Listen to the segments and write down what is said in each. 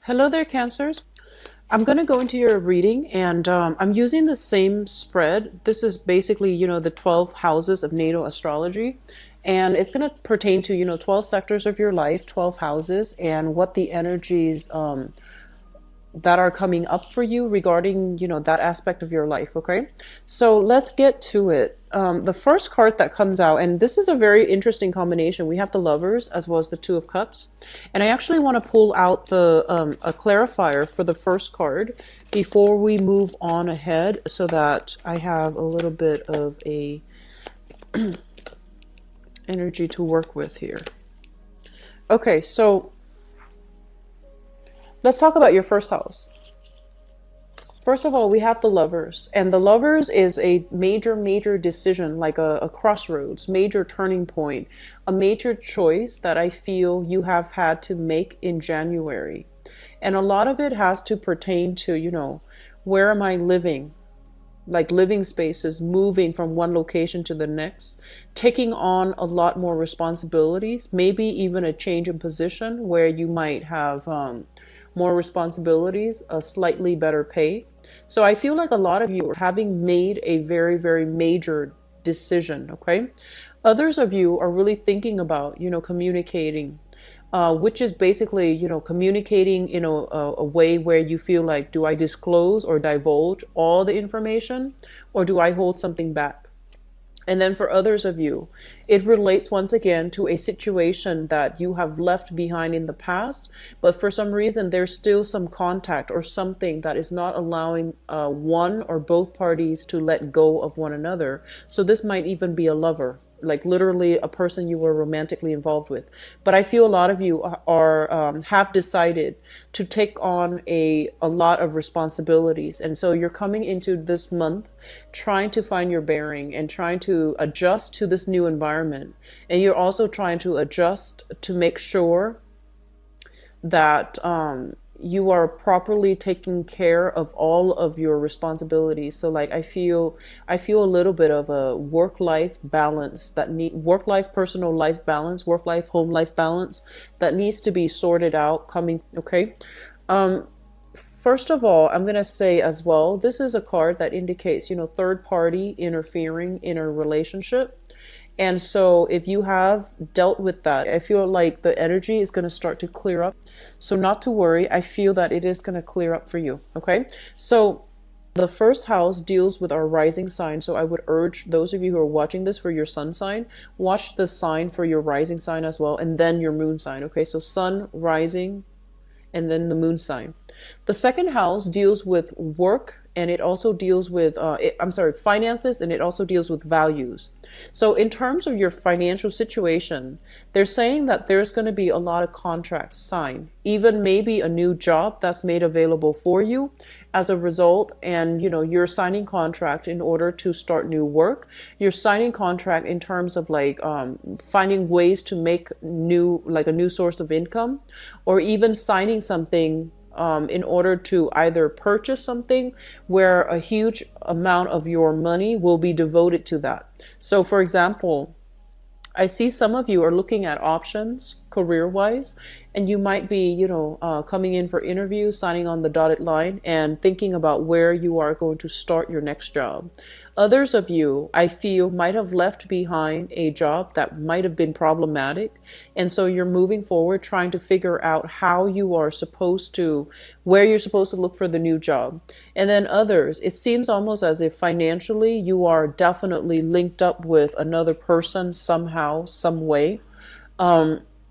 Hello there, Cancers. I'm going to go into your reading and I'm using the same spread. This is basically, the 12 houses of natal astrology. And it's going to pertain to, 12 sectors of your life, 12 houses, and what the energies that are coming up for you regarding, that aspect of your life. Okay. So let's get to it. The first card that comes out, and this is a very interesting combination. We have the Lovers as well as the Two of Cups. And I actually want to pull out the a clarifier for the first card before we move on ahead so that I have a little bit of a energy to work with here. Okay, so let's talk about your first house. First of all, we have the Lovers, and the Lovers is a major decision, like a crossroads, major turning point, a major choice that I feel you have had to make in January. And a lot of it has to pertain to, where am I living? Like living spaces, moving from one location to the next, taking on a lot more responsibilities, maybe even a change in position where you might have more responsibilities, a slightly better pay. So I feel like a lot of you are having made a very major decision, okay? Others of you are really thinking about, communicating, which is basically, communicating in a way where you feel like, do I disclose or divulge all the information, or do I hold something back? And then for others of you, it relates once again to a situation that you have left behind in the past, but for some reason there's still some contact or something that is not allowing one or both parties to let go of one another. So this might even be a lover, like literally a person you were romantically involved with. But I feel a lot of you are have decided to take on a lot of responsibilities. And so you're coming into this month trying to find your bearing and trying to adjust to this new environment. And you're also trying to adjust to make sure that you are properly taking care of all of your responsibilities. So like I feel a little bit of a work-life balance that work-life, personal life balance, work-life, home life balance that needs to be sorted out coming. Okay. First of all, I'm going to say as well, this is a card that indicates, third party interfering in a relationship. And so if you have dealt with that, I feel like the energy is going to start to clear up. So not to worry. I feel that it is going to clear up for you. Okay. So the first house deals with our rising sign. So I would urge those of you who are watching this for your sun sign, watch the sign for your rising sign as well. And then your moon sign. Okay. So sun, rising, and then the moon sign. The second house deals with work, and it also deals with, finances, and it also deals with values. So in terms of your financial situation, they're saying that there's going to be a lot of contracts signed, even maybe a new job that's made available for you as a result. And, you're signing contract in order to start new work. You're signing contract in terms of like finding ways to make a new source of income, or even signing something in order to either purchase something where a huge amount of your money will be devoted to that. So for example, I see some of you are looking at options career-wise, and you might be, coming in for interviews, signing on the dotted line, and thinking about where you are going to start your next job. Others of you, I feel, might have left behind a job that might have been problematic. And so you're moving forward, trying to figure out where you're supposed to look for the new job. And then others, it seems almost as if financially you are definitely linked up with another person somehow, some way.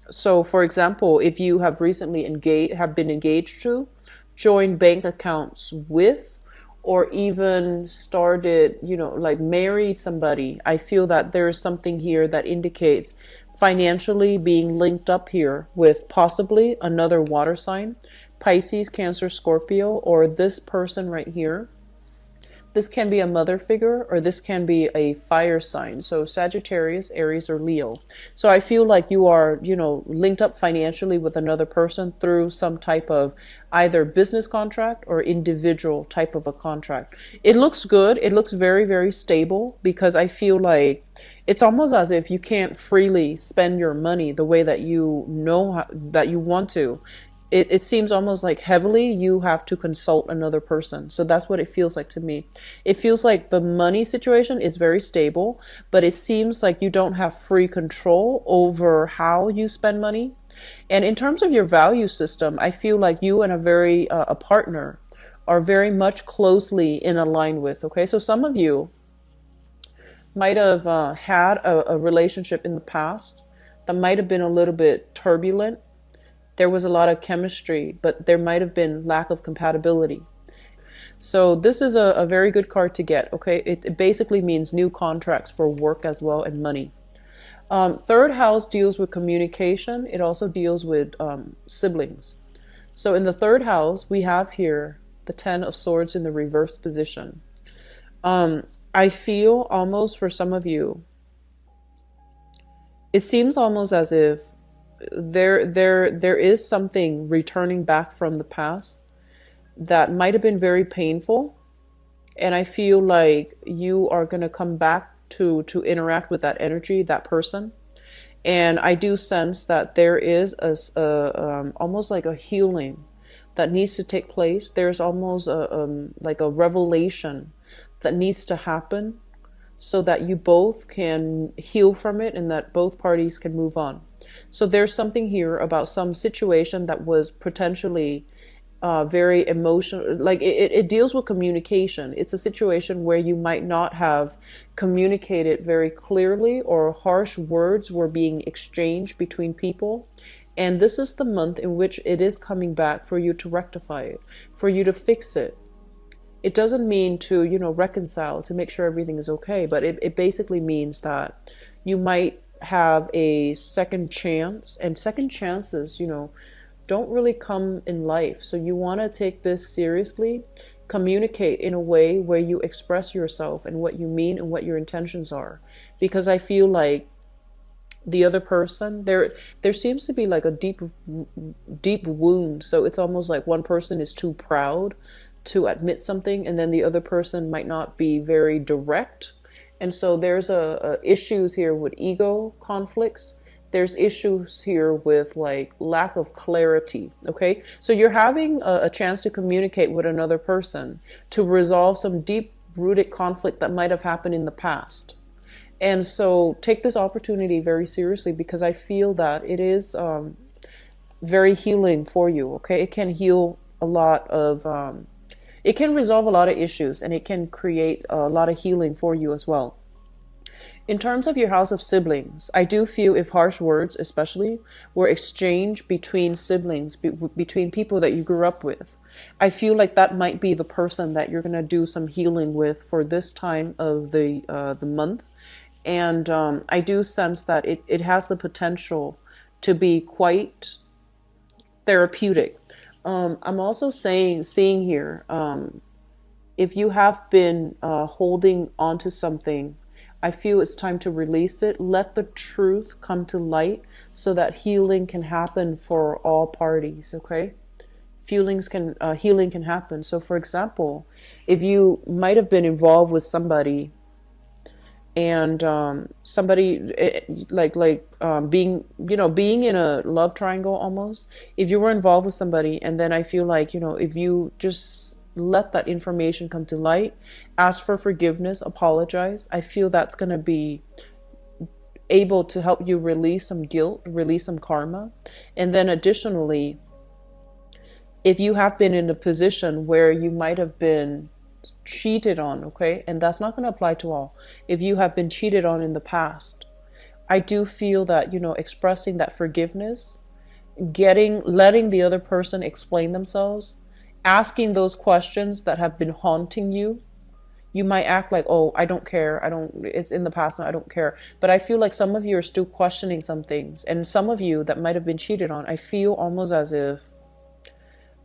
So for example, if you have recently been engaged to, join bank accounts with, or even started, married somebody, I feel that there is something here that indicates financially being linked up here with possibly another water sign, Pisces, Cancer, Scorpio, or this person right here. This can be a mother figure, or this can be a fire sign. So Sagittarius, Aries, or Leo. So I feel like you are, linked up financially with another person through some type of either business contract or individual type of a contract. It looks good. It looks very stable, because I feel like it's almost as if you can't freely spend your money the way that that you want to. it seems almost like heavily you have to consult another person. So that's what it feels like to me. It feels like the money situation is very stable, but it seems like you don't have free control over how you spend money. And in terms of your value system, I feel like you and a partner are very much closely in align with. Okay, so some of you might have had a relationship in the past that might have been a little bit turbulent. There was a lot of chemistry, but there might have been lack of compatibility. So this is a very good card to get, okay? It basically means new contracts for work as well and money. Third house deals with communication. It also deals with siblings. So in the third house, we have here the Ten of Swords in the reverse position. I feel almost for some of you, it seems almost as if there is something returning back from the past that might have been very painful, and I feel like you are going to come back to interact with that energy, that person. And I do sense that there is almost like a healing that needs to take place. There's almost like a revelation that needs to happen so that you both can heal from it and that both parties can move on. So there's something here about some situation that was potentially very emotional. Like it deals with communication. It's a situation where you might not have communicated very clearly, or harsh words were being exchanged between people. And this is the month in which it is coming back for you to rectify it, for you to fix it. It doesn't mean to, reconcile, to make sure everything is okay, but it basically means that you might have a second chance, and second chances, don't really come in life. So you want to take this seriously, communicate in a way where you express yourself and what you mean and what your intentions are. Because I feel like the other person, there seems to be like a deep wound. So it's almost like one person is too proud to admit something, and then the other person might not be very direct. And so there's issues here with ego conflicts. There's issues here with like lack of clarity. Okay, so you're having a chance to communicate with another person to resolve some deep rooted conflict that might have happened in the past. And so take this opportunity very seriously, because I feel that it is very healing for you. Okay, it can heal a lot of it can resolve a lot of issues, and it can create a lot of healing for you as well. In terms of your house of siblings, I do feel if harsh words especially were exchanged between siblings, between people that you grew up with, I feel like that might be the person that you're going to do some healing with for this time of the month. And I do sense that it has the potential to be quite therapeutic. I'm also seeing here, if you have been holding onto something, I feel it's time to release it. Let the truth come to light so that healing can happen for all parties, okay? Healing can happen. So for example, if you might have been involved with somebody, and somebody being in a love triangle almost, if you were involved with somebody, and then I feel like, if you just let that information come to light, ask for forgiveness, apologize, I feel that's going to be able to help you release some guilt, release some karma. And then additionally, if you have been in a position where you might have been cheated on, okay, and that's not going to apply to all. If you have been cheated on in the past, I do feel that, expressing that forgiveness, letting the other person explain themselves, asking those questions that have been haunting you. You might act like, oh, I don't care. It's in the past and I don't care. But I feel like some of you are still questioning some things. And some of you that might have been cheated on, I feel almost as if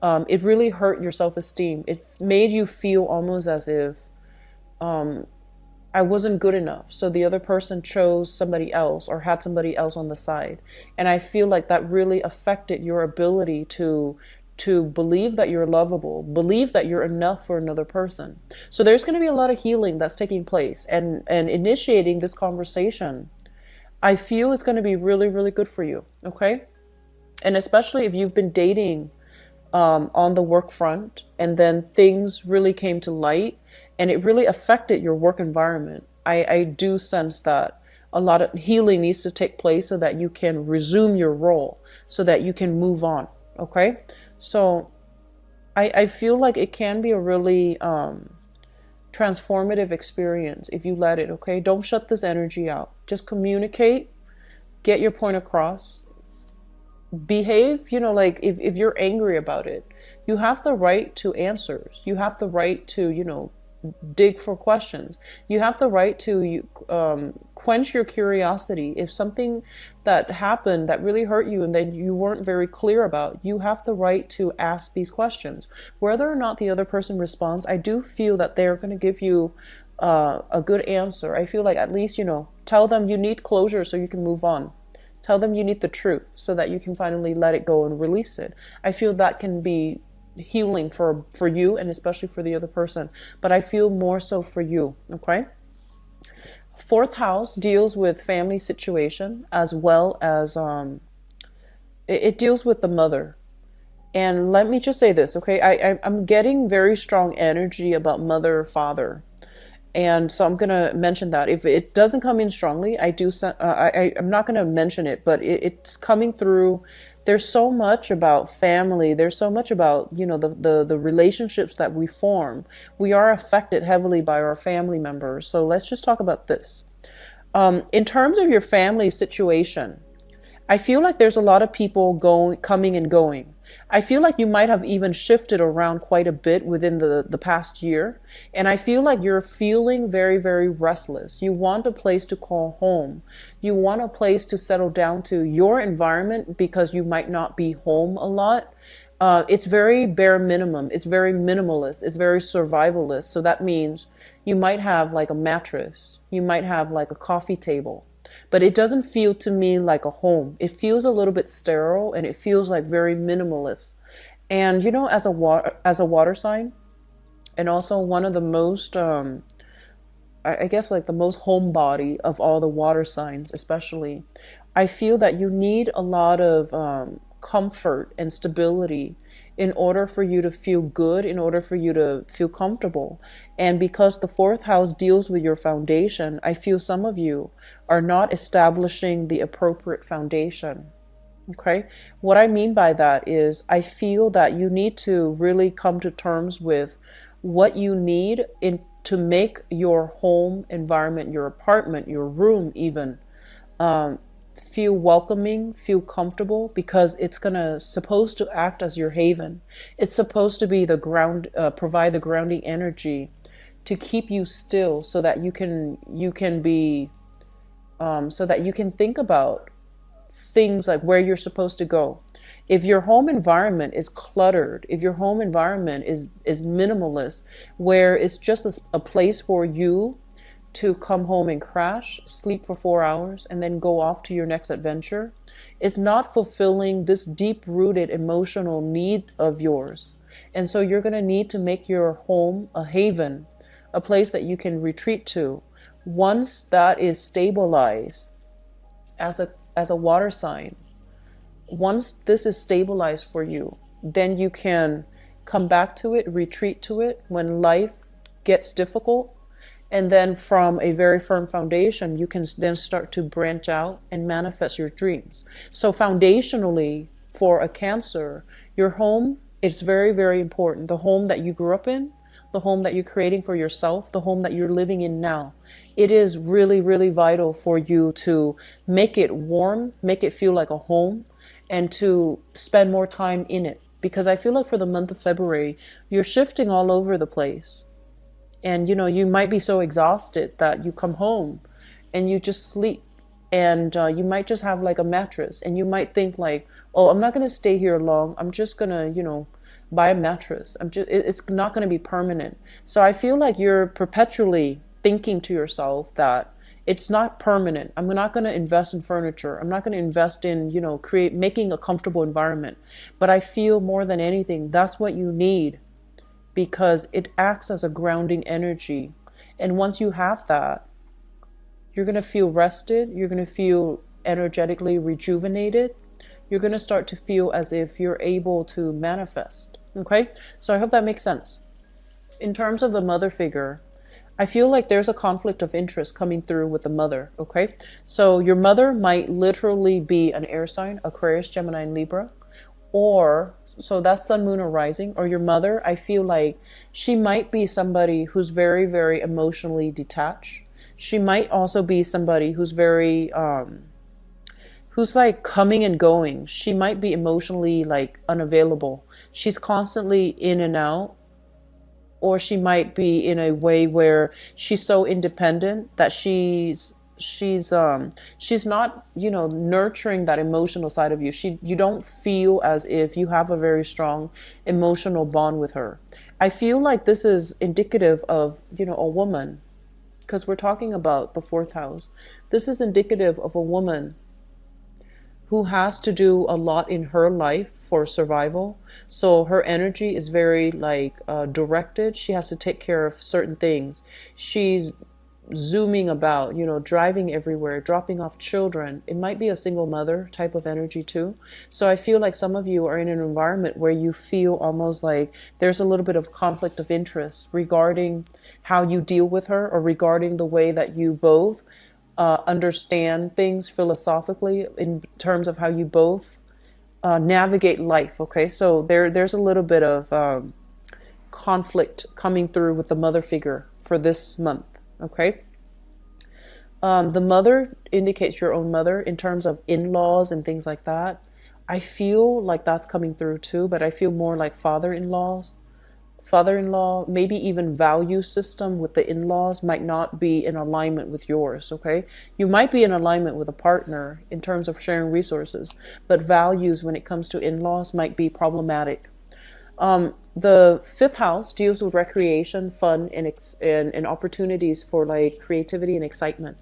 it really hurt your self-esteem. It's made you feel almost as if I wasn't good enough. So the other person chose somebody else or had somebody else on the side. And I feel like that really affected your ability to believe that you're lovable, believe that you're enough for another person. So there's going to be a lot of healing that's taking place, and initiating this conversation, I feel it's going to be really, really good for you. Okay. And especially if you've been dating on the work front, and then things really came to light and it really affected your work environment. I do sense that a lot of healing needs to take place so that you can resume your role, so that you can move on. Okay. So I feel like it can be a really transformative experience if you let it. Okay. Don't shut this energy out. Just communicate, get your point across, behave, like if you're angry about it, you have the right to answers. You have the right to, dig for questions. You have the right to quench your curiosity. If something that happened that really hurt you and then you weren't very clear about, you have the right to ask these questions. Whether or not the other person responds, I do feel that they're going to give you a good answer. I feel like at least, tell them you need closure so you can move on. Tell them you need the truth so that you can finally let it go and release it. I feel that can be healing for you and especially for the other person. But I feel more so for you, okay? Fourth house deals with family situation as well as it deals with the mother. And let me just say this, okay? I'm getting very strong energy about mother or father. And so I'm going to mention that. If it doesn't come in strongly, I'm not going to mention it, but it's coming through. There's so much about family. There's so much about, the relationships that we form. We are affected heavily by our family members. So let's just talk about this. In terms of your family situation, I feel like there's a lot of people coming and going. I feel like you might have even shifted around quite a bit within the past year. And I feel like you're feeling very, very restless. You want a place to call home. You want a place to settle down to your environment because you might not be home a lot. It's very bare minimum. It's very minimalist. It's very survivalist. So that means you might have like a mattress. You might have like a coffee table. But it doesn't feel to me like a home. It feels a little bit sterile and it feels like very minimalist. And as a water sign, and also one of the most, I guess like the most homebody of all the water signs, especially, I feel that you need a lot of comfort and stability in order for you to feel good, in order for you to feel comfortable. And because the fourth house deals with your foundation, I feel some of you are not establishing the appropriate foundation. Okay? What I mean by that is I feel that you need to really come to terms with what you need to make your home environment, your apartment, your room even, feel welcoming, feel comfortable, because it's supposed to act as your haven. It's supposed to be the ground, provide the grounding energy to keep you still, so that you can be, so that you can think about things like where you're supposed to go. If your home environment is cluttered, if your home environment is minimalist, where it's just a place for you to come home and crash, sleep for 4 hours, and then go off to your next adventure, is not fulfilling this deep-rooted emotional need of yours. And so you're going to need to make your home a haven, a place that you can retreat to. Once that is stabilized as a water sign, once this is stabilized for you, then you can come back to it, retreat to it when life gets difficult. And then from a very firm foundation, you can then start to branch out and manifest your dreams. So foundationally, for a Cancer, your home is very, very important. The home that you grew up in, the home that you're creating for yourself, the home that you're living in now. It is really, really vital for you to make it warm, make it feel like a home, and to spend more time in it. Because I feel like for the month of February, you're shifting all over the place. And, you might be so exhausted that you come home and you just sleep. And you might just have like a mattress. And you might think like, oh, I'm not going to stay here long. I'm just going to, buy a mattress. It's not going to be permanent. So I feel like you're perpetually thinking to yourself that it's not permanent. I'm not going to invest in furniture. I'm not going to invest in, making a comfortable environment. But I feel more than anything, that's what you need, because it acts as a grounding energy. And once you have that, you're going to feel rested. You're going to feel energetically rejuvenated. you're going to start to feel as if you're able to manifest. Okay, so I hope that makes sense. In terms of the mother figure, I feel like there's a conflict of interest coming through with the mother. Okay, so your mother might literally be an air sign, Aquarius, Gemini, and Libra, or so that's sun, moon, or rising. Or your mother, I feel like she might be somebody who's very, very emotionally detached. She might also be somebody who's very who's like coming and going. She might be emotionally like unavailable. She's constantly in and out. Or she might be in a way where she's so independent that she's not, you know, nurturing that emotional side of you. You don't feel as if you have a very strong emotional bond with her. I feel like this is indicative of, you know, a woman, because we're talking about the fourth house. This is indicative of a woman who has to do a lot in her life for survival. So her energy is very like directed. She has to take care of certain things. She's zooming about, you know, driving everywhere, dropping off children. It might be a single mother type of energy too. So I feel like some of you are in an environment where you feel almost like there's a little bit of conflict of interest regarding how you deal with her, or regarding the way that you both understand things philosophically in terms of how you both navigate life. Okay, so there's a little bit of conflict coming through with the mother figure for this month. Okay, the mother indicates your own mother in terms of in-laws and things like that. I feel like that's coming through too, but I feel more like father-in-law, maybe even value system with the in-laws might not be in alignment with yours. Okay, you might be in alignment with a partner in terms of sharing resources, but values when it comes to in-laws might be problematic. The fifth house deals with recreation, fun, and opportunities for like creativity and excitement.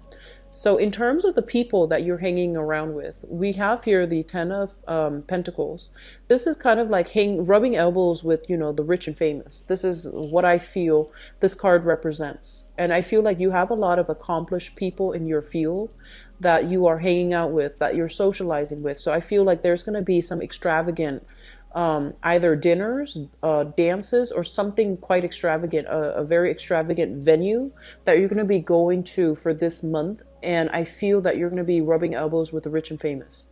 So in terms of the people that you're hanging around with, we have here the Ten of Pentacles. This is kind of like rubbing elbows with, you know, the rich and famous. This is what I feel this card represents. And I feel like you have a lot of accomplished people in your field that you are hanging out with, that you're socializing with. So I feel like there's going to be some extravagant either dinners, dances, or something quite extravagant, a very extravagant venue that you're going to be going to for this month. And I feel that you're going to be rubbing elbows with the rich and famous.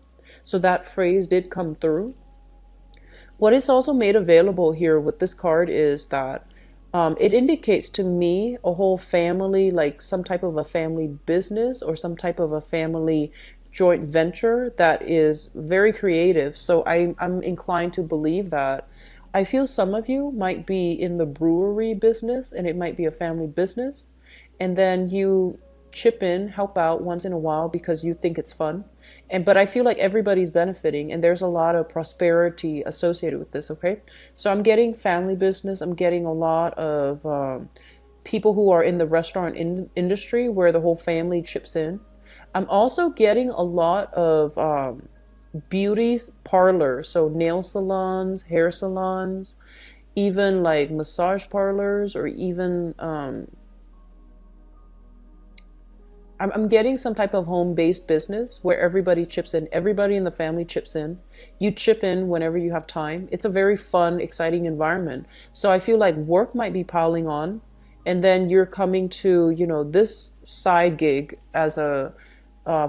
So that phrase did come through. What is also made available here with this card is that it indicates to me a whole family, like some type of a family business or some type of a family joint venture that is very creative. So I'm inclined to believe that. I feel some of you might be in the brewery business, and it might be a family business, and then you chip in, help out once in a while because you think it's fun. But I feel like everybody's benefiting, and there's a lot of prosperity associated with this. Okay, so I'm getting family business. I'm getting a lot of people who are in the restaurant industry where the whole family chips in. I'm also getting a lot of beauty parlors, so nail salons, hair salons, even like massage parlors, or even I'm getting some type of home-based business where everybody chips in. Everybody in the family chips in. You chip in whenever you have time. It's a very fun, exciting environment. So I feel like work might be piling on, and then you're coming to, you know, this side gig as a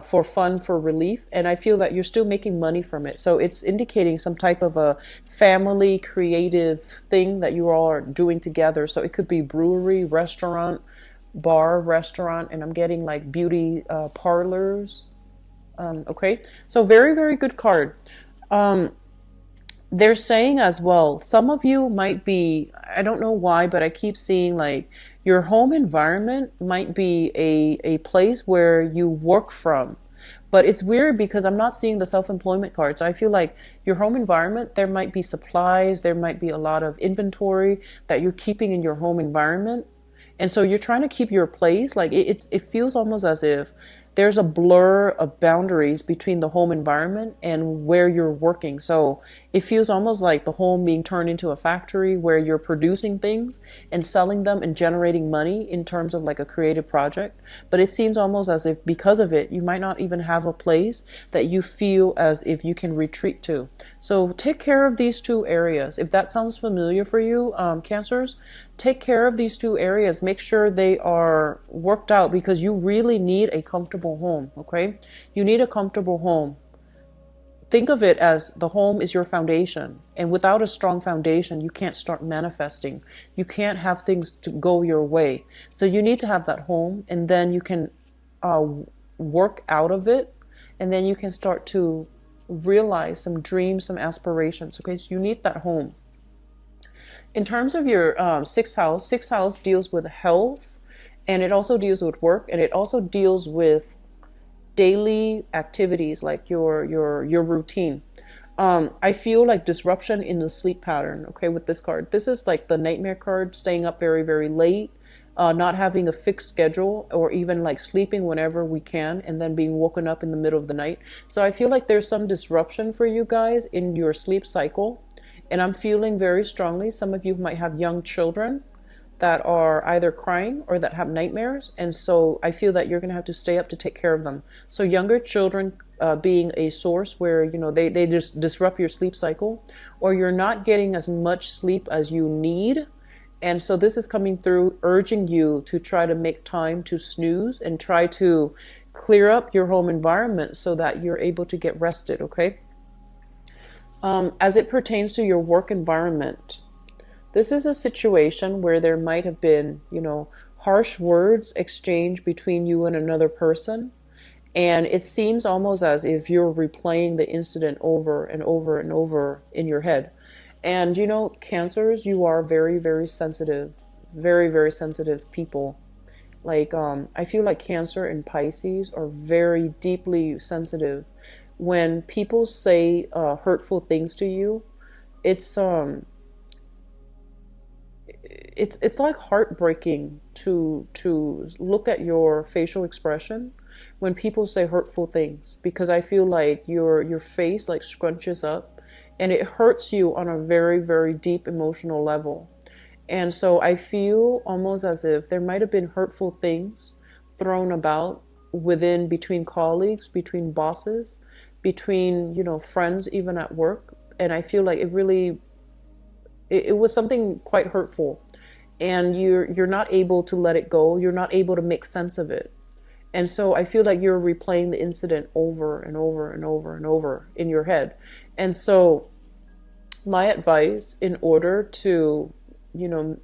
for fun, for relief, and I feel that you're still making money from it. So it's indicating some type of a family creative thing that you all are doing together. So it could be brewery, restaurant, bar, restaurant, and I'm getting like beauty parlors. Okay, so very, very good card. They're saying as well, some of you might be, I don't know why, but I keep seeing like your home environment might be a place where you work from. But it's weird because I'm not seeing the self-employment cards. I feel like your home environment, there might be supplies, there might be a lot of inventory that you're keeping in your home environment. And so you're trying to keep your place. Like it feels almost as if there's a blur of boundaries between the home environment and where you're working. So it feels almost like the home being turned into a factory where you're producing things and selling them and generating money in terms of like a creative project. But it seems almost as if because of it, you might not even have a place that you feel as if you can retreat to. So take care of these two areas. If that sounds familiar for you, Cancers, take care of these two areas. Make sure they are worked out because you really need a comfortable home, okay? You need a comfortable home. Think of it as the home is your foundation. And without a strong foundation, you can't start manifesting. You can't have things to go your way. So you need to have that home, and then you can work out of it, and then you can start to realize some dreams, some aspirations, okay? So you need that home. In terms of your sixth house deals with health, and it also deals with work, and it also deals with daily activities like your routine. I feel like disruption in the sleep pattern, okay, with this card. This is like the nightmare card, staying up very, very late, not having a fixed schedule, or even like sleeping whenever we can and then being woken up in the middle of the night. So I feel like there's some disruption for you guys in your sleep cycle. And I'm feeling very strongly, some of you might have young children that are either crying or that have nightmares. And so I feel that you're going to have to stay up to take care of them. So younger children being a source where, you know, they just disrupt your sleep cycle, or you're not getting as much sleep as you need. And so this is coming through, urging you to try to make time to snooze and try to clear up your home environment so that you're able to get rested, okay? As it pertains to your work environment, this is a situation where there might have been, you know, harsh words exchanged between you and another person. And it seems almost as if you're replaying the incident over and over and over in your head. And, you know, Cancers, you are very, very sensitive, very, very sensitive people. Like, I feel like Cancer and Pisces are very deeply sensitive. When people say hurtful things to you, it's like heartbreaking to look at your facial expression when people say hurtful things, because I feel like your face like scrunches up and it hurts you on a very, very deep emotional level. And so I feel almost as if there might have been hurtful things thrown about between colleagues, between bosses, between, you know, friends, even at work. And I feel like it was something quite hurtful, and you're not able to let it go. You're not able to make sense of it. And so I feel like you're replaying the incident over and over and over and over in your head. And so my advice, in order to, you know,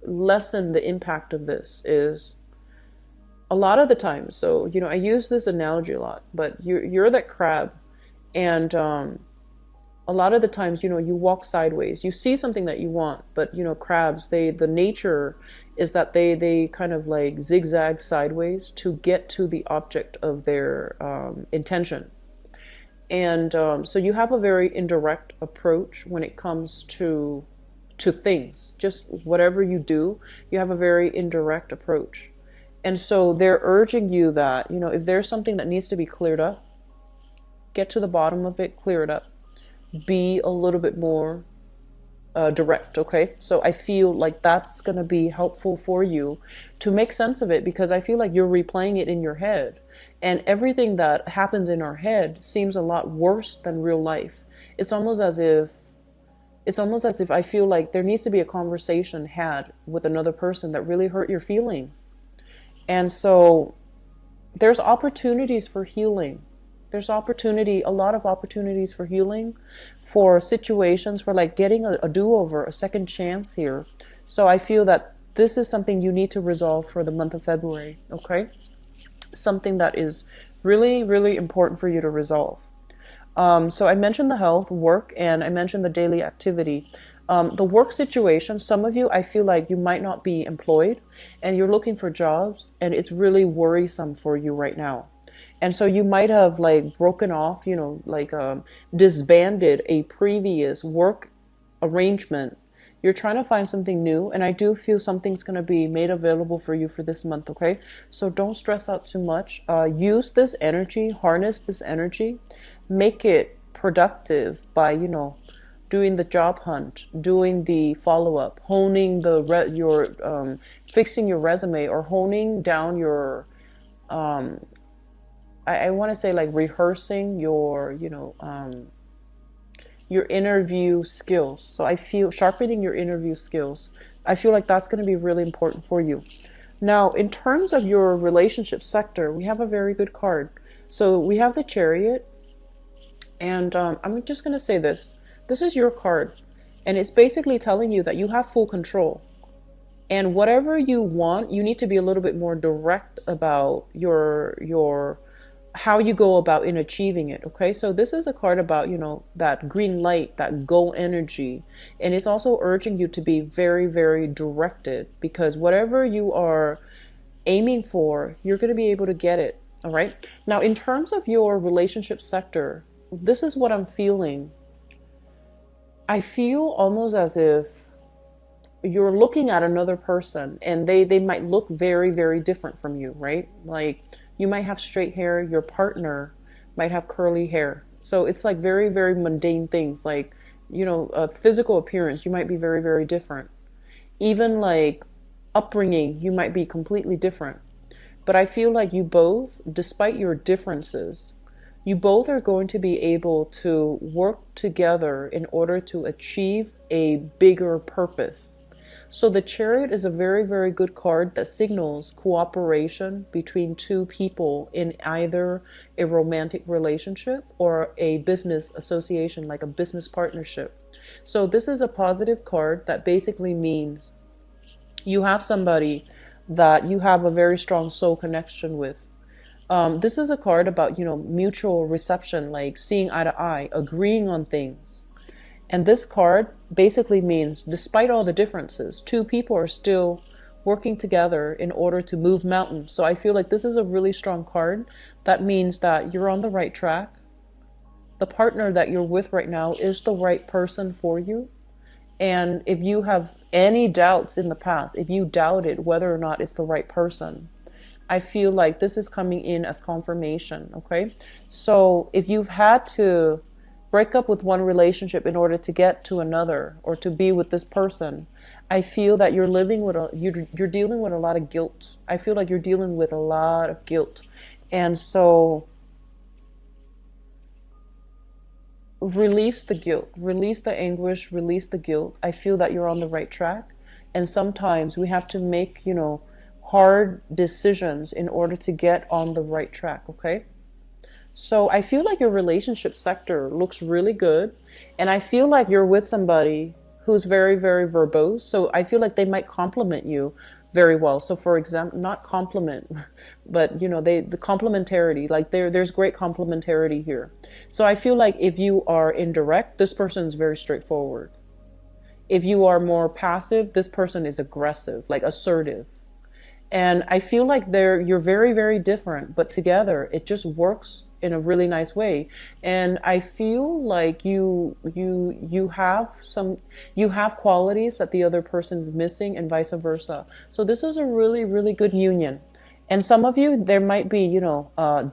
lessen the impact of this, is a lot of the time, so, you know, I use this analogy a lot, but you're that crab, and a lot of the times, you know, you walk sideways. You see something that you want, but, you know, crabs, the nature is that they kind of like zigzag sideways to get to the object of their intention. And so you have a very indirect approach when it comes to things. Just whatever you do, you have a very indirect approach. And so they're urging you that, you know, if there's something that needs to be cleared up, get to the bottom of it, clear it up. Be a little bit more direct, okay? So I feel like that's going to be helpful for you to make sense of it, because I feel like you're replaying it in your head. And everything that happens in our head seems a lot worse than real life. It's almost as if I feel like there needs to be a conversation had with another person that really hurt your feelings. And so there's opportunities for healing. There's a lot of opportunities for healing, for situations, for like getting a do-over, a second chance here. So I feel that this is something you need to resolve for the month of February, okay? Something that is really, really important for you to resolve. So I mentioned the health, work, and I mentioned the daily activity. The work situation, some of you, I feel like you might not be employed and you're looking for jobs, and it's really worrisome for you right now. And so you might have like broken off, disbanded a previous work arrangement, You're trying to find something new, and I do feel something's going to be made available for you for this month, okay? So don't stress out too much. Use this energy, harness this energy, make it productive by, doing the job hunt, doing the follow-up, honing fixing your resume, or honing down your, I want to say, like, rehearsing your interview skills. So I feel sharpening your interview skills. I feel like that's going to be really important for you. Now, in terms of your relationship sector, we have a very good card. So we have the Chariot, and I'm just going to say this. This is your card, and it's basically telling you that you have full control. And whatever you want, you need to be a little bit more direct about your how you go about in achieving it. Okay, so this is a card about, that green light, that go energy, and it's also urging you to be very, very directed, because whatever you are aiming for, you're going to be able to get it. All right, now in terms of your relationship sector, this is what I'm feeling. I feel almost as if you're looking at another person, and they might look very, very different from you, right? Like, you might have straight hair, your partner might have curly hair. So it's like very, very mundane things, like, physical appearance, you might be very, very different. Even like upbringing, you might be completely different. But I feel like you both, despite your differences, you both are going to be able to work together in order to achieve a bigger purpose. So the Chariot is a very, very good card that signals cooperation between two people in either a romantic relationship or a business association, like a business partnership. So this is a positive card that basically means you have somebody that you have a very strong soul connection with. This is a card about, mutual reception, like seeing eye to eye, agreeing on things. And this card basically means, despite all the differences, two people are still working together in order to move mountains. So I feel like this is a really strong card. That means that you're on the right track. The partner that you're with right now is the right person for you. And if you have any doubts in the past, if you doubted whether or not it's the right person, I feel like this is coming in as confirmation, okay? So if you've had to break up with one relationship in order to get to another, or to be with this person, I feel that you're dealing with a lot of guilt. I feel like you're dealing with a lot of guilt. And so release the guilt, release the anguish, release the guilt. I feel that you're on the right track. And sometimes we have to make, hard decisions in order to get on the right track, okay? So I feel like your relationship sector looks really good. And I feel like you're with somebody who's very, very verbose. So I feel like they might compliment you very well. So for example, not compliment, but the complementarity, like there's great complementarity here. So I feel like if you are indirect, this person is very straightforward. If you are more passive, this person is aggressive, like assertive. And I feel like you're very, very different, but together it just works in a really nice way. And I feel like you have qualities that the other person is missing, and vice versa. So this is a really, really good union. And some of you, there might be,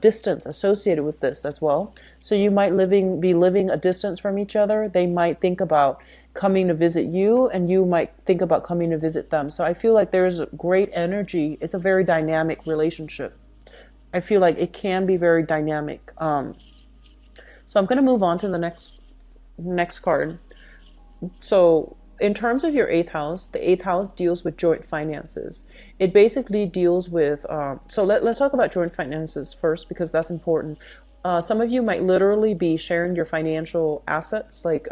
distance associated with this as well. So you might be living a distance from each other. They might think about coming to visit you, and you might think about coming to visit them. So I feel like there's great energy. It's a very dynamic relationship. I feel like it can be very dynamic. So I'm going to move on to the next card. So in terms of your 8th house, the 8th house deals with joint finances. It basically deals with, so let's talk about joint finances first, because that's important. Some of you might literally be sharing your financial assets, like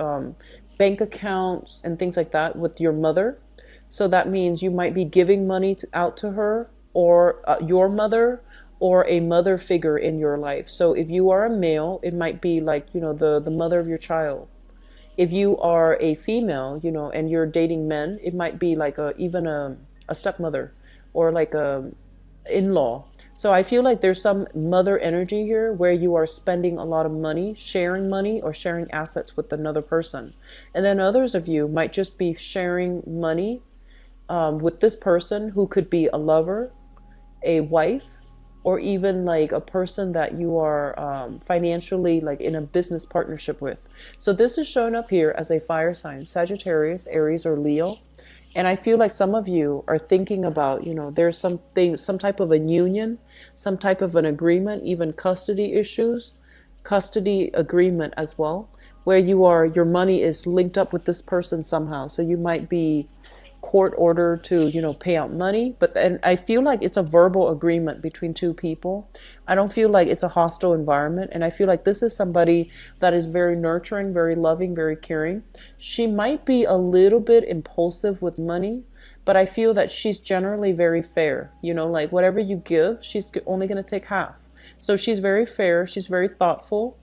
bank accounts and things like that, with your mother. So that means you might be giving money out to her, or your mother, or a mother figure in your life. So if you are a male, it might be like, the mother of your child. If you are a female, and you're dating men, it might be like even a stepmother, or like a in-law. So I feel like there's some mother energy here where you are spending a lot of money, or sharing assets with another person. And then others of you might just be sharing money with this person, who could be a lover, a wife, or even like a person that you are financially like in a business partnership with. So this is shown up here as a fire sign, Sagittarius, Aries, or Leo. And I feel like some of you are thinking about, there's something, some type of a union, some type of an agreement, even custody issues, custody agreement as well, where your money is linked up with this person somehow. So you might be court order to pay out money, but then I feel like it's a verbal agreement between two people. I don't feel like it's a hostile environment, and I feel like this is somebody that is very nurturing, very loving, very caring. She might be a little bit impulsive with money, but I feel that she's generally very fair. Like whatever you give, she's only going to take half. So she's very fair, she's very thoughtful,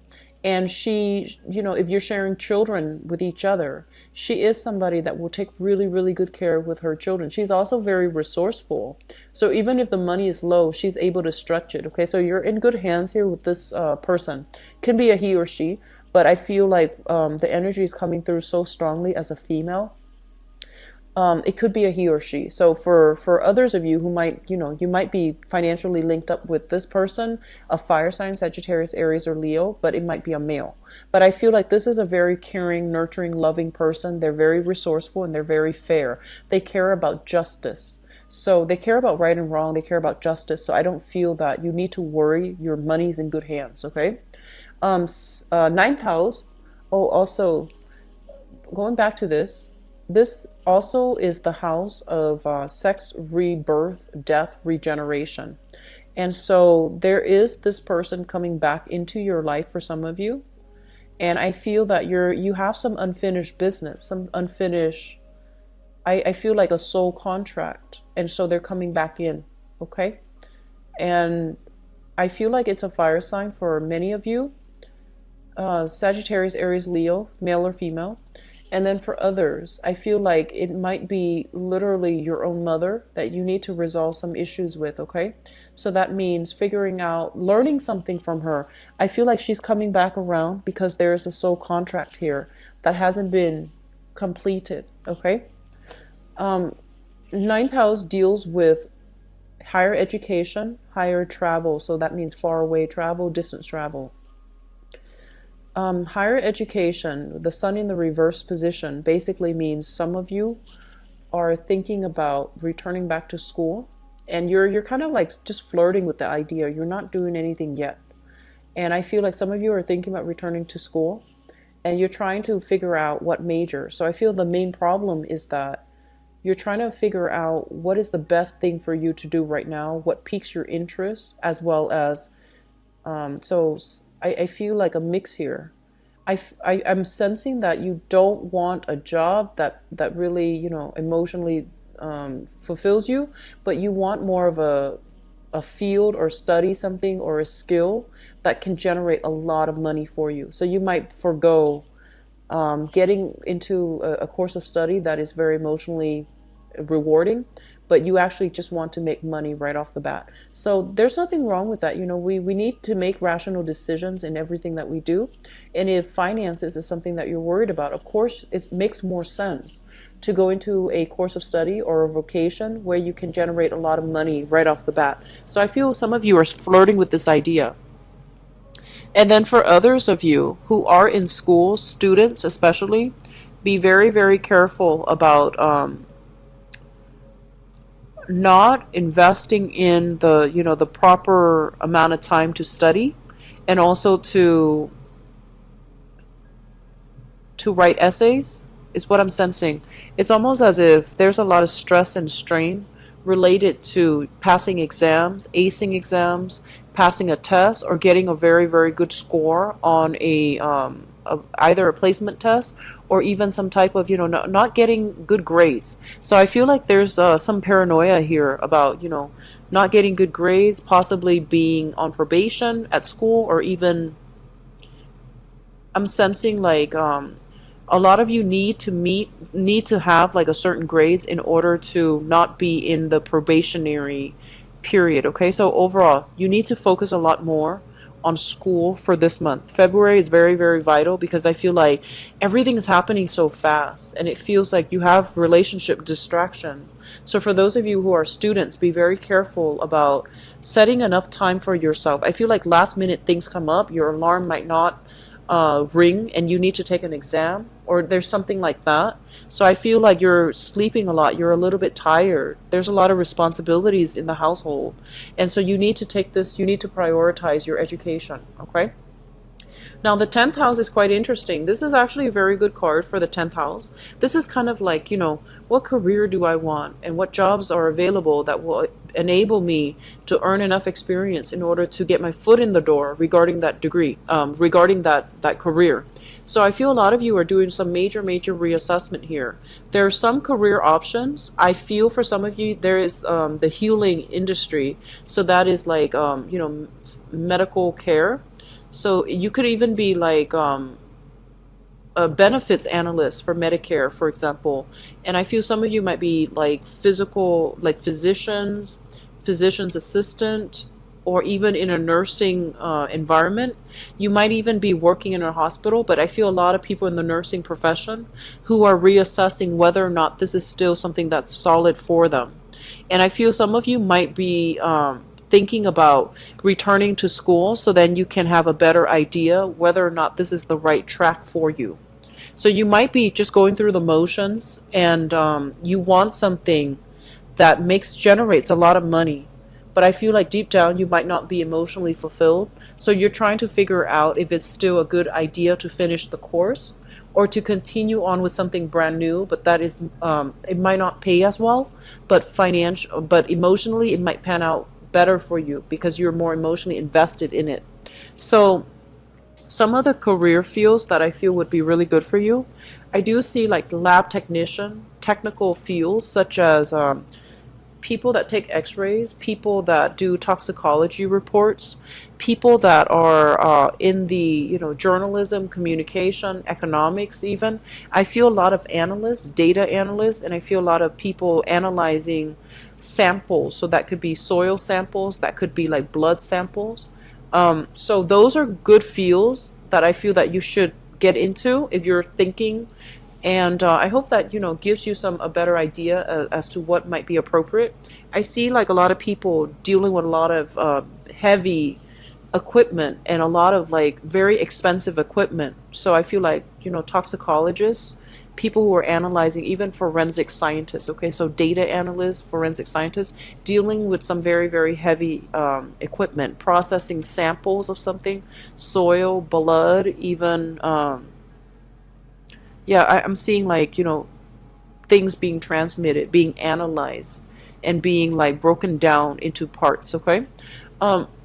and she, if you're sharing children with each other, she is somebody that will take really, really good care with her children. She's also very resourceful. So even if the money is low, she's able to stretch it. Okay, so you're in good hands here with this person. Can be a he or she, but I feel like the energy is coming through so strongly as a female. It could be a he or she. So for others of you who might, you might be financially linked up with this person, a fire sign, Sagittarius, Aries, or Leo, but it might be a male. But I feel like this is a very caring, nurturing, loving person. They're very resourceful and they're very fair. They care about justice. So they care about right and wrong. They care about justice. So I don't feel that you need to worry. Your money's in good hands, okay? Ninth house. Oh, also, going back to this also is the house of sex, rebirth, death, regeneration. And so there is this person coming back into your life for some of you. And I feel that you have some unfinished business, some unfinished, I feel like a soul contract. And so they're coming back in, okay? And I feel like it's a fire sign for many of you. Sagittarius, Aries, Leo, male or female. And then for others, I feel like it might be literally your own mother that you need to resolve some issues with, okay? So that means figuring out, learning something from her. I feel like she's coming back around because there's a soul contract here that hasn't been completed, okay? Ninth house deals with higher education, higher travel. So that means far away travel, distance travel. Higher education, the sun in the reverse position, basically means some of you are thinking about returning back to school, and you're kind of like just flirting with the idea. You're not doing anything yet. And I feel like some of you are thinking about returning to school, and you're trying to figure out what major. So I feel the main problem is that you're trying to figure out what is the best thing for you to do right now, what piques your interest, as well as, I feel like a mix here. I'm sensing that you don't want a job that really, emotionally fulfills you, but you want more of a field or study something or a skill that can generate a lot of money for you. So you might forego getting into a course of study that is very emotionally rewarding, but you actually just want to make money right off the bat. So there's nothing wrong with that. We need to make rational decisions in everything that we do. And if finances is something that you're worried about, of course, it makes more sense to go into a course of study or a vocation where you can generate a lot of money right off the bat. So I feel some of you are flirting with this idea. And then for others of you who are in school, students especially, be very, very careful about not investing in the proper amount of time to study, and also to write essays is what I'm sensing. It's almost as if there's a lot of stress and strain related to passing exams, acing exams, passing a test, or getting a very, very good score on either a placement test or even some type of, not getting good grades. So I feel like there's some paranoia here about, not getting good grades, possibly being on probation at school, or even I'm sensing like a lot of you need to have like a certain grades in order to not be in the probationary period. Okay, so overall, you need to focus a lot more on school for this month. February is very, very vital because I feel like everything is happening so fast and it feels like you have relationship distraction. So for those of you who are students, be very careful about setting enough time for yourself. I feel like last minute things come up, your alarm might not ring and you need to take an exam or there's something like that. So I feel like you're sleeping a lot, you're a little bit tired. There's a lot of responsibilities in the household. And so you need to take this, you need to prioritize your education, okay? Now, the 10th house is quite interesting. This is actually a very good card for the 10th house. This is kind of like, what career do I want and what jobs are available that will enable me to earn enough experience in order to get my foot in the door regarding that degree, regarding that career. So I feel a lot of you are doing some major, major reassessment here. There are some career options. I feel for some of you, there is the healing industry. So that is like, medical care. So you could even be like a benefits analyst for Medicare, for example. And I feel some of you might be like physician's assistant, or even in a nursing environment. You might even be working in a hospital, but I feel a lot of people in the nursing profession who are reassessing whether or not this is still something that's solid for them. And I feel some of you might be thinking about returning to school so then you can have a better idea whether or not this is the right track for you. So you might be just going through the motions and you want something that generates a lot of money, but I feel like deep down you might not be emotionally fulfilled. So you're trying to figure out if it's still a good idea to finish the course or to continue on with something brand new, but that is it might not pay as well, but emotionally it might pan out better for you because you're more emotionally invested in it. So some of the career fields that I feel would be really good for you, I do see like lab technician, technical fields such as people that take x-rays, people that do toxicology reports, people that are in the journalism, communication, economics even. I feel a lot of analysts, data analysts, and I feel a lot of people analyzing samples. So that could be soil samples, that could be like blood samples. So those are good fields that I feel that you should get into if you're thinking. And I hope that gives you a better idea as to what might be appropriate. I see like a lot of people dealing with a lot of heavy equipment and a lot of like very expensive equipment. So I feel like toxicologists, people who are analyzing, even forensic scientists. Okay, so data analysts, forensic scientists, dealing with some very, very heavy equipment, processing samples of something, soil, blood, even. I'm seeing like, things being transmitted, being analyzed, and being like broken down into parts, okay?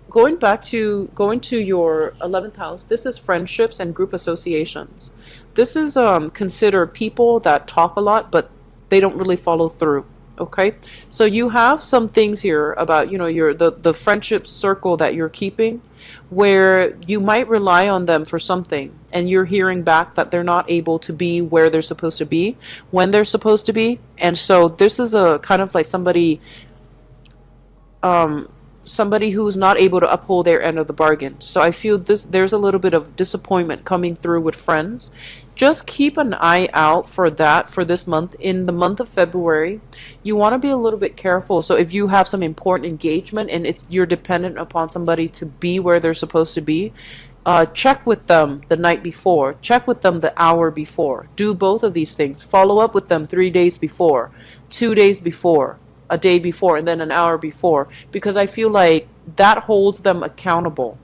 Going to your 11th house, this is friendships and group associations. This is considered people that talk a lot, but they don't really follow through. Okay, so you have some things here about the friendship circle that you're keeping, where you might rely on them for something, and you're hearing back that they're not able to be where they're supposed to be when they're supposed to be, and so this is a kind of like somebody who's not able to uphold their end of the bargain. So I feel there's a little bit of disappointment coming through with friends. Just keep an eye out for that for this month. In the month of February, you want to be a little bit careful. So if you have some important engagement and you're dependent upon somebody to be where they're supposed to be, check with them the night before. Check with them the hour before. Do both of these things. Follow up with them 3 days before, 2 days before, a day before, and then an hour before, because I feel like that holds them accountable.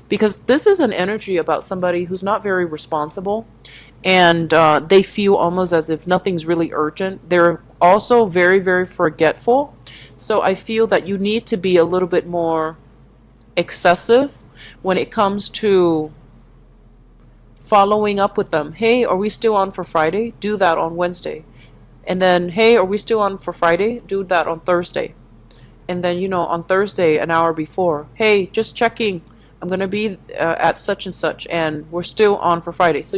Because this is an energy about somebody who's not very responsible, and they feel almost as if nothing's really urgent. They're also very, very forgetful. So I feel that you need to be a little bit more excessive when it comes to following up with them. Hey, are we still on for Friday? Do that on Wednesday. And then, hey, are we still on for Friday? Do that on Thursday. And then, on Thursday, an hour before, hey, just checking. I'm going to be at such and such, and we're still on for Friday. So,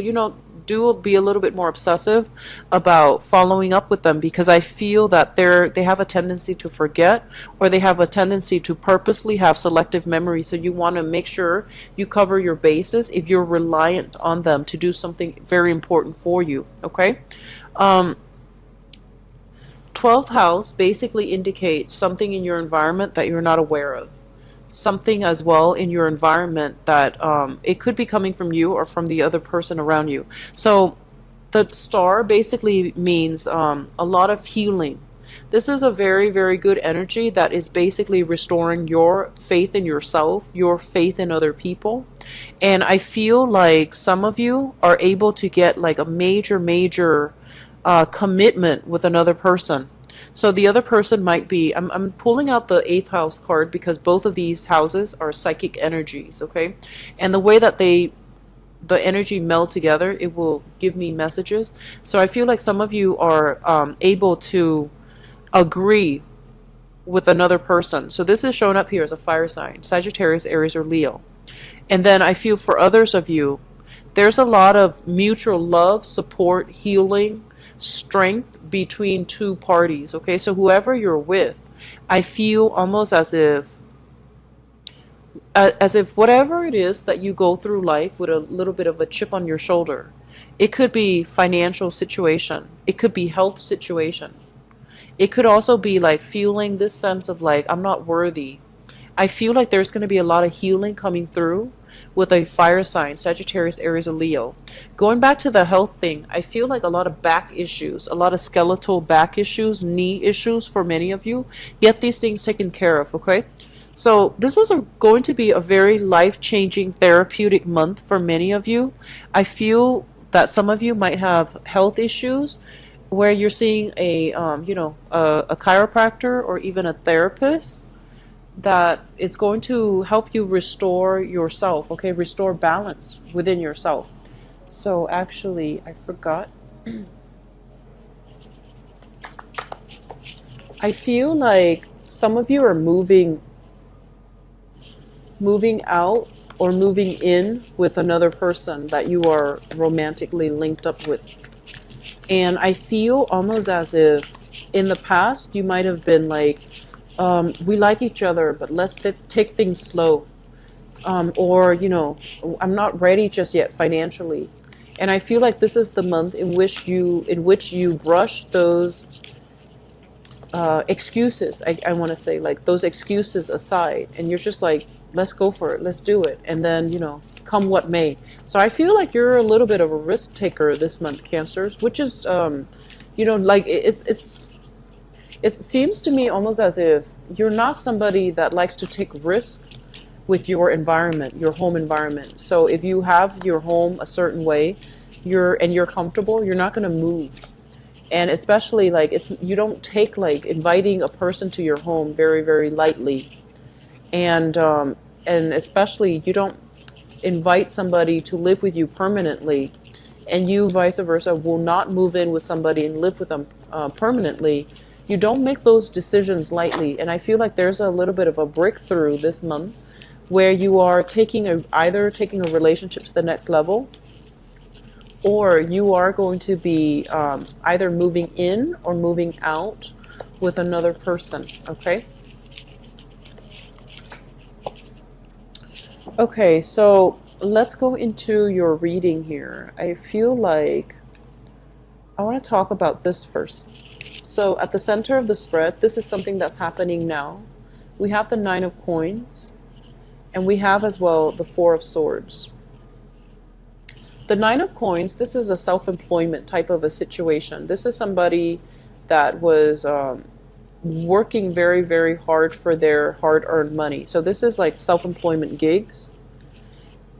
do be a little bit more obsessive about following up with them, because I feel that they have a tendency to forget, or they have a tendency to purposely have selective memory. So you want to make sure you cover your bases if you're reliant on them to do something very important for you. Okay. 12th house basically indicates something in your environment that you're not aware of. Something as well in your environment that it could be coming from you or from the other person around you. So the star basically means a lot of healing. This is a very, very good energy that is basically restoring your faith in yourself, your faith in other people. And I feel like some of you are able to get like a major commitment with another person. So the other person might be, I'm pulling out the 8th house card because both of these houses are psychic energies, okay? And the way that the energy meld together, it will give me messages. So I feel like some of you are able to agree with another person. So this is showing up here as a fire sign, Sagittarius, Aries, or Leo. And then I feel for others of you, there's a lot of mutual love, support, healing, strength between two parties. Okay, so whoever you're with, I feel almost as if whatever it is that you go through life with a little bit of a chip on your shoulder, it could be financial situation, it could be health situation, it could also be like feeling this sense of like, I'm not worthy. I feel like there's going to be a lot of healing coming through with a fire sign, Sagittarius, Aries, or Leo. Going back to the health thing, I feel like a lot of back issues, a lot of skeletal back issues, knee issues for many of you. Get these things taken care of, okay? So this is going to be a very life-changing therapeutic month for many of you. I feel that some of you might have health issues where you're seeing a chiropractor or even a therapist that is going to help you restore yourself, okay? Restore balance within yourself. So actually, I forgot. I feel like some of you are moving out or moving in with another person that you are romantically linked up with. And I feel almost as if in the past you might have been like, we like each other, but let's take things slow. Or, I'm not ready just yet financially. And I feel like this is the month in which you brush those excuses. I want to say, like, those excuses aside, and you're just like, let's go for it, let's do it, and then come what may. So I feel like you're a little bit of a risk taker this month, Cancers, which is like it seems to me almost as if you're not somebody that likes to take risks with your environment, your home environment. So if you have your home a certain way, you're comfortable, you're not going to move. And especially like you don't take like inviting a person to your home very, very lightly. And especially you don't invite somebody to live with you permanently, and you vice versa will not move in with somebody and live with them permanently. You don't make those decisions lightly. And I feel like there's a little bit of a breakthrough this month where you are either taking a relationship to the next level, or you are going to be either moving in or moving out with another person, okay? Okay, so let's go into your reading here. I feel like I want to talk about this first. So at the center of the spread, this is something that's happening now. We have the 9 of Coins, and we have as well the 4 of Swords. The 9 of Coins, this is a self-employment type of a situation. This is somebody that was working very, very hard for their hard-earned money. So this is like self-employment gigs.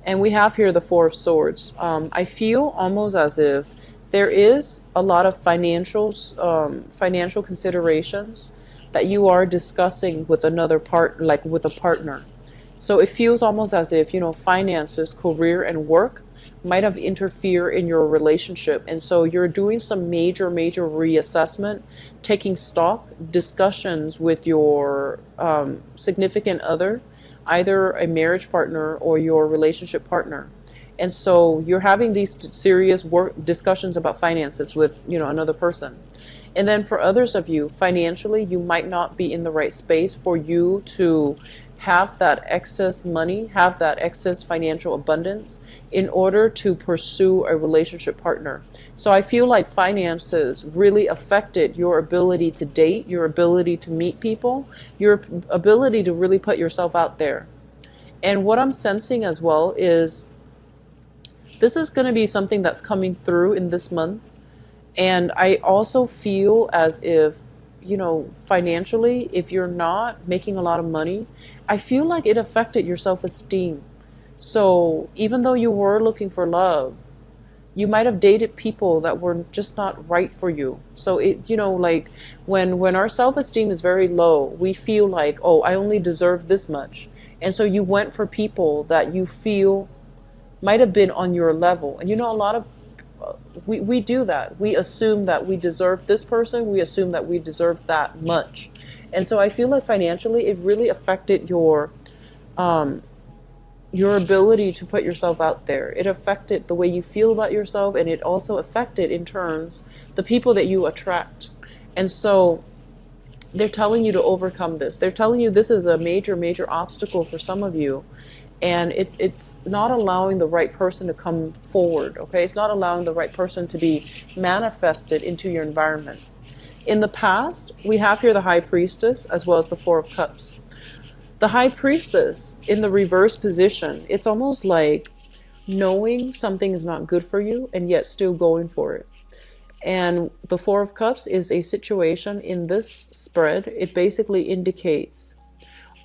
And we have here the 4 of Swords. I feel almost as if there is a lot of financial considerations that you are discussing with another with a partner. So it feels almost as if, finances, career, and work might have interfered in your relationship. And so you're doing some major reassessment, taking stock, discussions with your significant other, either a marriage partner or your relationship partner. And so you're having these serious work discussions about finances with, another person. And then for others of you, financially, you might not be in the right space for you to have that excess money, have that excess financial abundance in order to pursue a relationship partner. So I feel like finances really affected your ability to date, your ability to meet people, your ability to really put yourself out there. And what I'm sensing as well is this is going to be something that's coming through in this month. And I also feel as if, financially, if you're not making a lot of money, I feel like it affected your self-esteem. So even though you were looking for love, you might have dated people that were just not right for you. So like when our self-esteem is very low, we feel like, oh, I only deserve this much. And so you went for people that you feel might have been on your level. And a lot of we do that. We assume that we deserve this person. We assume that we deserve that much. And so I feel like financially it really affected your ability to put yourself out there. It affected the way you feel about yourself, and it also affected in turns the people that you attract. And so they're telling you to overcome this. They're telling you this is a major, major obstacle for some of you. And it's not allowing the right person to come forward, okay? It's not allowing the right person to be manifested into your environment. In the past, we have here the High Priestess as well as the Four of Cups. The High Priestess, in the reverse position, it's almost like knowing something is not good for you and yet still going for it. And the Four of Cups is a situation in this spread. It basically indicates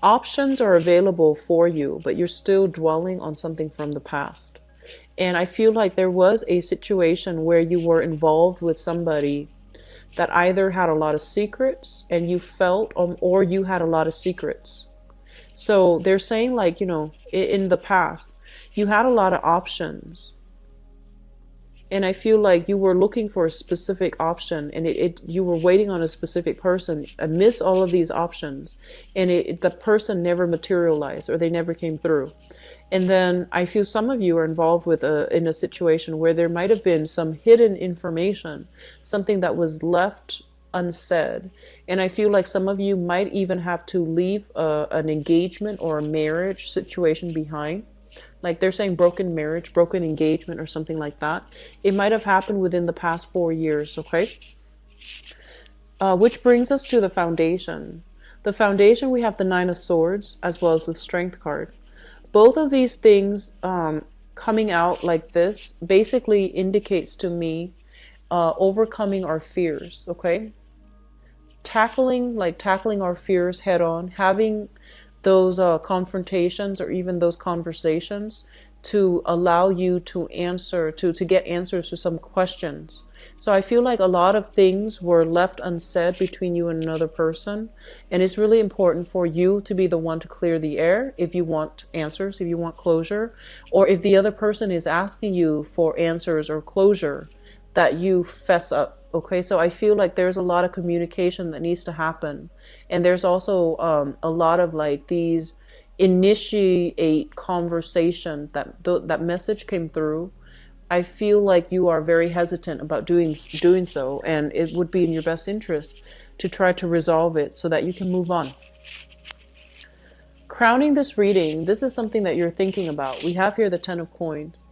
options are available for you, but you're still dwelling on something from the past. And I feel like there was a situation where you were involved with somebody that either had a lot of secrets and you felt, or you had a lot of secrets. So they're saying like, in the past, you had a lot of options. And I feel like you were looking for a specific option, and you were waiting on a specific person amidst all of these options, and the person never materialized, or they never came through. And then I feel some of you are involved in a situation where there might have been some hidden information, something that was left unsaid. And I feel like some of you might even have to leave an engagement or a marriage situation behind. Like they're saying broken marriage, broken engagement, or something like that. It might have happened within the past 4 years, okay? Which brings us to the foundation. The foundation, we have the Nine of Swords as well as the Strength card. Both of these things coming out like this basically indicates to me overcoming our fears, okay? Tackling our fears head on, having those confrontations or even those conversations to allow you to answer, to get answers to some questions. So I feel like a lot of things were left unsaid between you and another person. And it's really important for you to be the one to clear the air if you want answers, if you want closure, or if the other person is asking you for answers or closure, that you fess up. Okay, so I feel like there's a lot of communication that needs to happen. And there's also a lot of like these initiate conversation that message came through. I feel like you are very hesitant about doing so, and it would be in your best interest to try to resolve it so that you can move on. Crowning this reading, this is something that you're thinking about. We have here the Ten of Coins.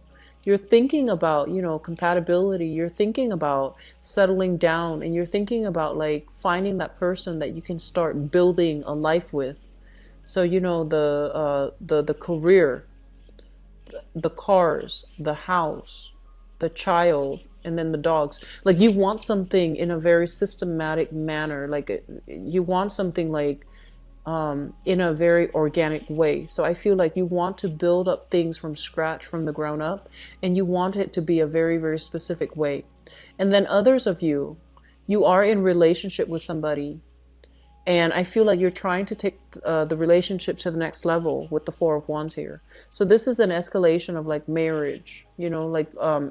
You're thinking about, compatibility. You're thinking about settling down, and you're thinking about like finding that person that you can start building a life with. So, the career, the cars, the house, the child, and then the dogs. Like you want something in a very systematic manner. Like you want something like in a very organic way. So I feel like you want to build up things from scratch, from the ground up, and you want it to be a very, very specific way. And then others of you are in relationship with somebody, and I feel like you're trying to take the relationship to the next level with the Four of Wands here. So this is an escalation of like marriage,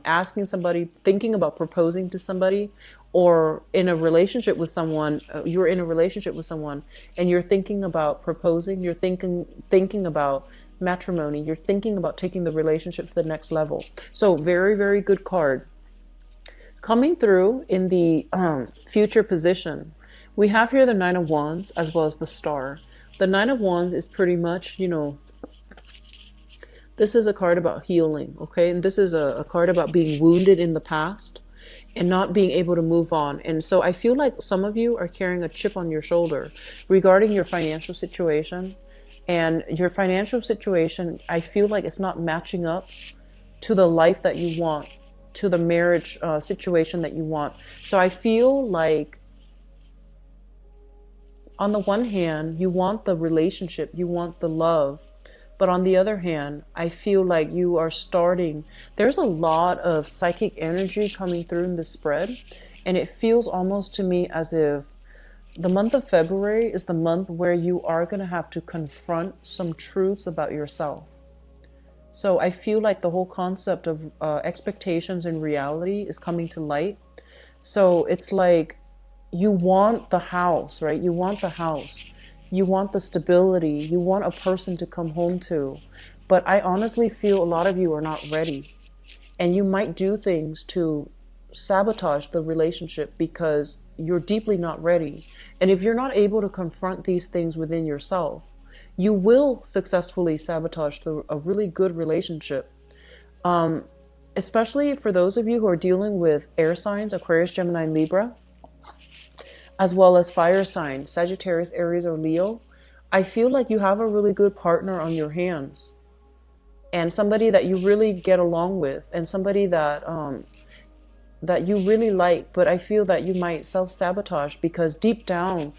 asking somebody, thinking about proposing to somebody, or in a relationship with someone. You're in a relationship with someone and you're thinking about proposing. You're thinking about matrimony. You're thinking about taking the relationship to the next level. So very, very good card. Coming through in the future position, we have here the Nine of Wands as well as the Star. The Nine of Wands is pretty much, this is a card about healing, okay? And this is a card about being wounded in the past and not being able to move on. And so I feel like some of you are carrying a chip on your shoulder regarding your financial situation. And your financial situation, I feel like it's not matching up to the life that you want, to the marriage situation that you want. So I feel like on the one hand, you want the relationship, you want the love. But on the other hand, I feel like you are starting, there's a lot of psychic energy coming through in this spread. And it feels almost to me as if the month of February is the month where you are going to have to confront some truths about yourself. So I feel like the whole concept of expectations and reality is coming to light. So it's like you want the house, right? You want the house. You want the stability. You want a person to come home to. But I honestly feel a lot of you are not ready. And you might do things to sabotage the relationship because you're deeply not ready. And if you're not able to confront these things within yourself, you will successfully sabotage a really good relationship. Especially for those of you who are dealing with air signs, Aquarius, Gemini, and Libra, as well as fire signs, Sagittarius, Aries, or Leo. I feel like you have a really good partner on your hands and somebody that you really get along with and somebody that that you really like, but I feel that you might self-sabotage because deep down,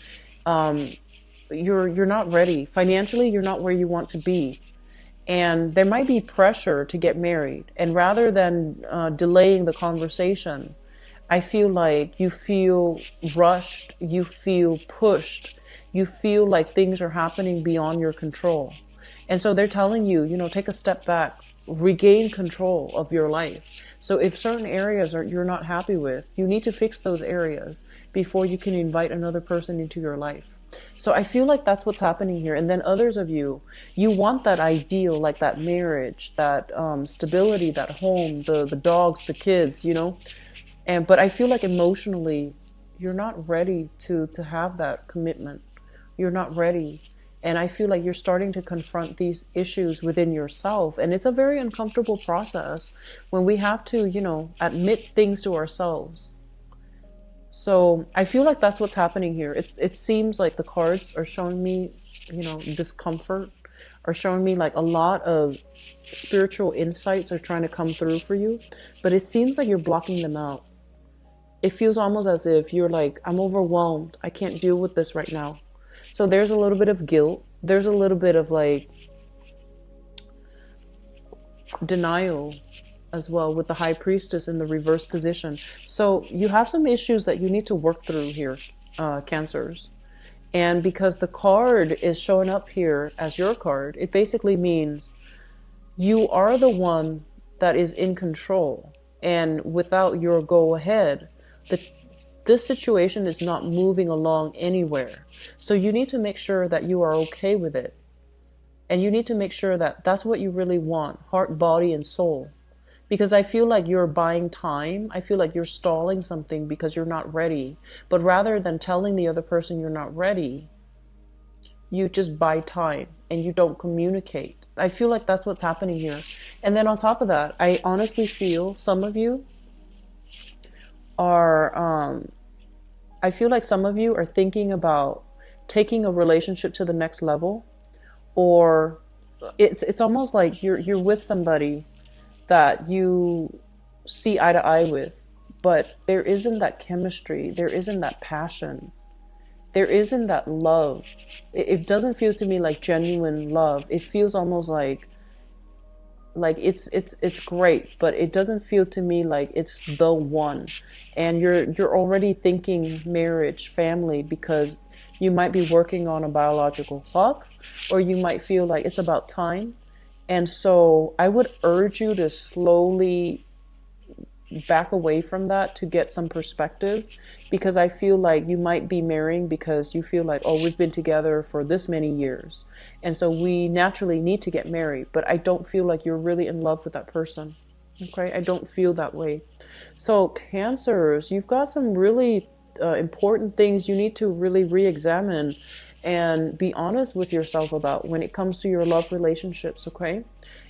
you're not ready. Financially, you're not where you want to be. And there might be pressure to get married. And rather than delaying the conversation, I feel like you feel rushed, you feel pushed, you feel like things are happening beyond your control. And so they're telling you, take a step back, regain control of your life. So if certain areas you're not happy with, you need to fix those areas before you can invite another person into your life. So I feel like that's what's happening here. And then others of you want that ideal, like that marriage, that stability, that home, the dogs, the kids, but I feel like emotionally, you're not ready to have that commitment. You're not ready. And I feel like you're starting to confront these issues within yourself. And it's a very uncomfortable process when we have to, admit things to ourselves. So I feel like that's what's happening here. It seems like the cards are showing me, discomfort, are showing me like a lot of spiritual insights are trying to come through for you. But it seems like you're blocking them out. It feels almost as if you're like, I'm overwhelmed. I can't deal with this right now. So there's a little bit of guilt. There's a little bit of like denial as well with the High Priestess in the reverse position. So you have some issues that you need to work through here, Cancers. And because the card is showing up here as your card, it basically means you are the one that is in control. And without your go ahead, this situation is not moving along anywhere. So you need to make sure that you are okay with it. And you need to make sure that that's what you really want, heart, body, and soul. Because I feel like you're buying time. I feel like you're stalling something because you're not ready. But rather than telling the other person you're not ready, you just buy time and you don't communicate. I feel like that's what's happening here. And then on top of that, I honestly feel some of you are, I feel like some of you are thinking about taking a relationship to the next level, or it's almost like you're with somebody that you see eye to eye with, but there isn't that chemistry, there isn't that passion, there isn't that love. It doesn't feel to me like genuine love. It feels almost like it's great, but it doesn't feel to me like it's the one. And you're already thinking marriage, family, because you might be working on a biological clock, or you might feel like it's about time. And so I would urge you to slowly back away from that to get some perspective, because I feel like you might be marrying because you feel like, oh, we've been together for this many years, and so we naturally need to get married. But I don't feel like you're really in love with that person. Okay, I don't feel that way. So Cancers, you've got some really important things you need to really re-examine and be honest with yourself about when it comes to your love relationships, okay?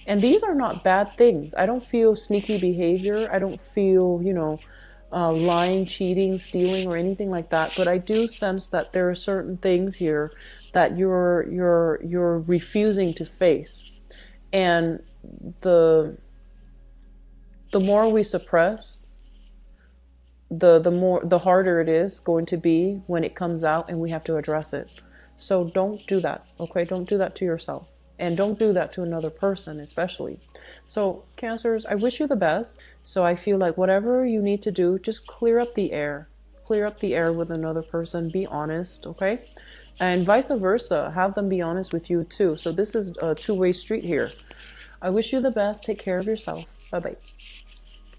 And these are not bad things. I don't feel sneaky behavior. I don't feel, lying, cheating, stealing, or anything like that. But I do sense that there are certain things here that you're refusing to face. And the more we suppress, the harder it is going to be when it comes out and we have to address it. So don't do that, okay? Don't do that to yourself, and don't do that to another person especially. So Cancers, I wish you the best. So I feel like whatever you need to do, just clear up the air with another person. Be honest, okay? And vice versa, have them be honest with you too. So this is a two-way street here. I wish you the best. Take care of yourself. Bye bye.